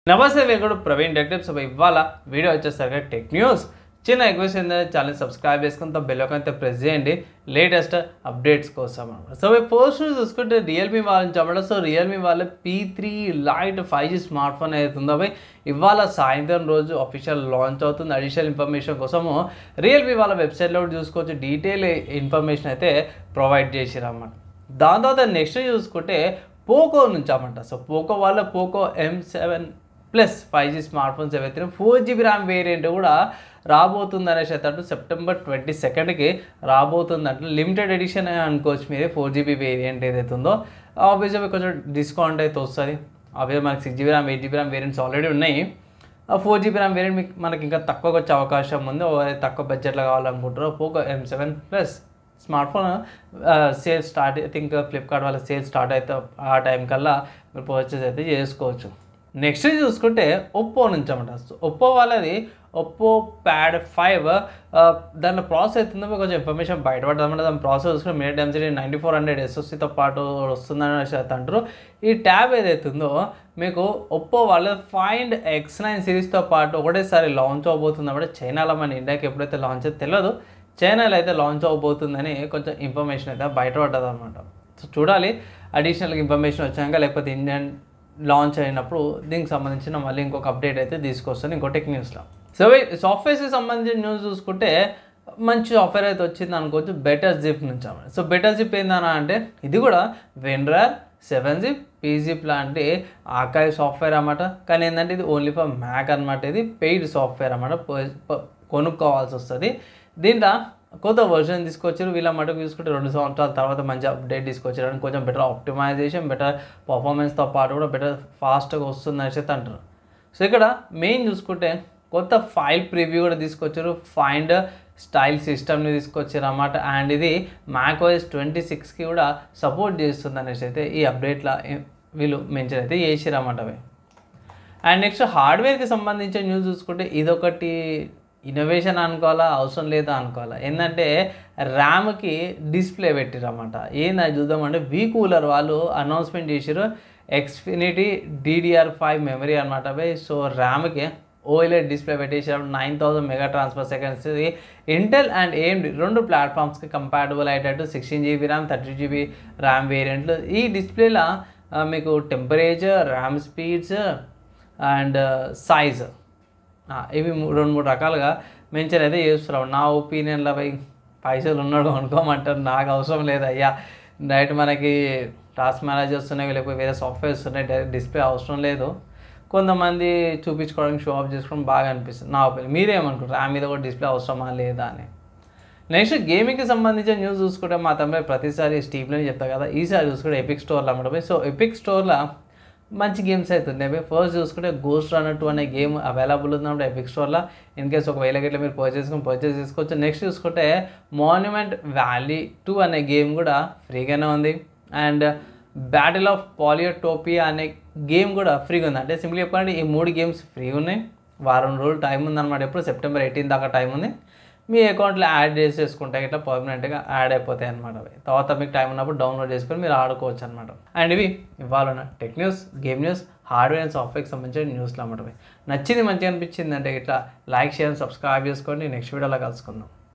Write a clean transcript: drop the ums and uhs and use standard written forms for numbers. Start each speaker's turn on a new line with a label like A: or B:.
A: నమస్తే welcome Praveen tech tips ఇవాళ video వచ్చేసరికి టెక్ న్యూస్ చిన్న రిక్వెస్ట్ ఏంటంటే ఛానల్ సబ్స్క్రైబ్ చేసుకుని బెల్ ఐకాన్ అయితే ప్రెస్ చేయండి లేటెస్ట్ అప్డేట్స్ కోసం అన్నమాట. సో పోస్ట్ చూసుకుంటే రియల్మీ వాళ్ళని చెప్పడం. సో రియల్మీ వాళ్ళ P3 Lite 5G smart phone అవుతుందో ఇవాళ సాయంత్రం రోజు అఫీషియల్ లాంచ్ అవుతుంది. అడిషనల్ ఇన్ఫర్మేషన్ కోసము రియల్మీ వాళ్ళ వెబ్సైట్లో చూసుకోవచ్చు. డీటెయిల్ ఇన్ఫర్మేషన్ అయితే ప్రొవైడ్ చేసిరు అన్నమాట. దాని తర్వాత నెక్స్ట్ చూసుకుంటే పోకో నుంచి అన్నమాట. సో పోకో వాళ్ళ Poco M7 plus 5G smart phones ఏవైతే 4GB ర్యామ్ వేరియంట్ కూడా రాబోతుంది అనేసి అయితే సెప్టెంబర్ 22కి రాబోతుంది అంటే లిమిటెడ్ ఎడిషన్ అనుకోవచ్చు. మీరే 4GB వేరియంట్ ఏదైతే ఉందో ఆబ్వియస్గా కొంచెం డిస్కౌంట్ అయితే వస్తుంది. ఆబ్వియస్గా మనకి 6GB RAM 8GB RAM variants already ఉన్నాయి. 4GB ర్యామ్ వేరియంట్ మనకి ఇంకా తక్కువగా వచ్చే అవకాశం ఉంది. తక్కువ బడ్జెట్లో కావాలనుకుంటారో Poco M7 plus smart phone sale start I think Flipkart వాళ్ళ సేల్ స్టార్ట్ అయితే ఆ టైం కల్లా మీరు పర్చేస్ అయితే చేసుకోవచ్చు. నెక్స్ట్ చూసుకుంటే ఒప్పో నుంచి అన్నమాట. ఒప్పో వాళ్ళది ఒప్పో ప్యాడ్ 5 దాంట్లో ప్రాసెస్ అవుతుందో కొంచెం ఇన్ఫర్మేషన్ బయటపడుతుంది అన్నమాట. దాని ప్రాసెస్ చూసుకుంటే మినిట్ డెన్సిటీ 9400 SoCతో పాటు వస్తుందని అంటారు. ఈ ట్యాబ్ ఏదైతుందో మీకు ఒప్పో వాళ్ళ ఫైండ్ X9 సిరీస్తో పాటు ఒకటేసారి లాంచ్ అవబోతుంది అన్నమాట. చైనాలో మన ఇండియాకి ఎప్పుడైతే లాంచ్ అయితే తెలియదు, చైనాలో అయితే లాంచ్ అవబోతుందని కొంచెం ఇన్ఫర్మేషన్ అయితే బయటపడ్డది అనమాట. సో చూడాలి అడిషనల్ ఇన్ఫర్మేషన్ వచ్చాక, లేకపోతే ఇండియన్ లాంచ్ అయినప్పుడు దీనికి సంబంధించిన మళ్ళీ ఇంకొక అప్డేట్ అయితే తీసుకొస్తాను ఇంకో టెక్ న్యూస్లో. సో సాఫ్ట్వేర్స్కి సంబంధించిన న్యూస్ చూసుకుంటే మంచి సాఫ్ట్వేర్ అయితే వచ్చింది అనుకోవచ్చు బెటర్ జిప్ నుంచి అన్నమాట. సో బెటర్ జిప్ ఏందన్నా అంటే ఇది కూడా WinRAR 7-zip PZip లాంటి ఆర్కైవ్ సాఫ్ట్వేర్ అన్నమాట. కానీ ఏంటంటే ఇది ఓన్లీ ఫర్ మ్యాక్ అనమాట. ఇది పెయిడ్ సాఫ్ట్వేర్ అన్నమాట, కొనుక్కోవాల్సి వస్తుంది. దీంట్లో కొత్త వర్షన్ తీసుకొచ్చారు. వీళ్ళ మటుకు చూసుకుంటే 2 సంవత్సరాల తర్వాత మంచి అప్డేట్ తీసుకొచ్చారు. కొంచెం బెటర్ ఆప్టిమైజేషన్, బెటర్ పర్ఫార్మెన్స్తో పాటు కూడా బెటర్ ఫాస్ట్గా వస్తుంది అనేసి అంటారు. సో ఇక్కడ మెయిన్ చూసుకుంటే కొత్త ఫైల్ ప్రివ్యూ కూడా తీసుకొచ్చారు. ఫైండ్ స్టైల్ సిస్టమ్ని తీసుకొచ్చారు అన్నమాట. అండ్ ఇది macOS 26కి కూడా సపోర్ట్ చేస్తుంది అనేసి అయితే ఈ అప్డేట్లో వీళ్ళు మెన్షన్ అయితే చేసారు అన్నమాట. అండ్ నెక్స్ట్ హార్డ్వేర్కి సంబంధించిన న్యూస్ చూసుకుంటే ఇదొకటి ఇన్నోవేషన్ అనుకోవాలా, అవసరం లేదా అనుకోవాలా. ఏంటంటే ర్యామ్కి డిస్ప్లే పెట్టిరు అన్నమాట. ఏంది చూద్దామంటే VCooler వాళ్ళు అనౌన్స్మెంట్ చేసారు. Xfinity DDR5 మెమరీ అనమాట. సో ర్యామ్కి OLED డిస్ప్లే పెట్టేసారు. 9000 mega transfer seconds. Intel and AMD 2 ప్లాట్ఫామ్స్కి కంపాటబుల్ అయ్యేటట్టు 16GB ర్యామ్ 32GB ర్యామ్ వేరియంట్లు. ఈ డిస్ప్లేలో మీకు temperature, RAM speeds and size ఇవి 2-3 రకాలుగా మెన్షన్ అయితే చేస్తున్నాం. నా ఒపీనియన్లో పైసలు ఉన్నాడు అనుకోమంటారు. నాకు అవసరం లేదు అయ్యా, డైరెక్ట్ మనకి టాస్క్ మేనేజర్స్ ఉన్నాయి, లేకపోతే వేరే సాఫ్ట్వేర్స్ ఉన్నాయి, డైరెక్ట్ డిస్ప్లే అవసరం లేదు. కొంతమంది చూపించుకోవడానికి షో ఆఫ్ చేసుకోవడం బాగా అనిపిస్తుంది నా ఒపీనియన్. మీరేమనుకుంటారు ఆ మీద కూడా డిస్ప్లే అవసరమా లేదా అని. నెక్స్ట్ గేమింగ్కి సంబంధించిన న్యూస్ చూసుకుంటే మా తమ్ముడు ప్రతిసారి స్టీవ్లోనే చెప్తా కదా, ఈసారి చూసుకుంటే ఎపిక్ స్టోర్లో అమ్మడం. సో ఎపిక్ స్టోర్లో మంచి గేమ్స్ అయితే ఉన్నాయి. ఫస్ట్ చూసుకుంటే గోస్ట్ రన్నర్ 2 అనే గేమ్ అవైలబుల్ ఉందన్నమాట ఎపిక్ స్టోర్లో. ఇన్ కేసు ఒకవేళ గిట్లా మీరు పర్చేస్ చేసుకోవచ్చు. నెక్స్ట్ చూసుకుంటే మాన్యుమెంట్ వ్యాలీ 2 అనే గేమ్ కూడా ఫ్రీగానే ఉంది. అండ్ బ్యాటిల్ ఆఫ్ పాలియోటోపియా అనే గేమ్ కూడా ఫ్రీగా ఉంది. అంటే సింపుల్ చెప్పాలంటే ఈ 3 గేమ్స్ ఫ్రీగా ఉన్నాయి. వారం రోజులు టైం ఉందన్నమాట. ఎప్పుడు సెప్టెంబర్ 18 దాకా టైం ఉంది. మీ అకౌంట్లో యాడ్ చేసుకుంటే ఇట్లా పర్మనెంట్గా యాడ్ అయిపోతాయి అనమాట. తర్వాత మీకు టైం ఉన్నప్పుడు డౌన్లోడ్ చేసుకొని మీరు ఆడుకోవచ్చు అనమాట. అండ్ ఇవి ఇవాళ tech news, game news, hardware and సాఫ్ట్వేర్కి సంబంధించిన న్యూస్లు అన్నమాట. నచ్చింది, మంచిగా అనిపించింది అంటే ఇట్లా లైక్, షేర్, సబ్స్క్రైబ్ చేసుకోండి. నెక్స్ట్ వీడియోలో కలుసుకుందాం.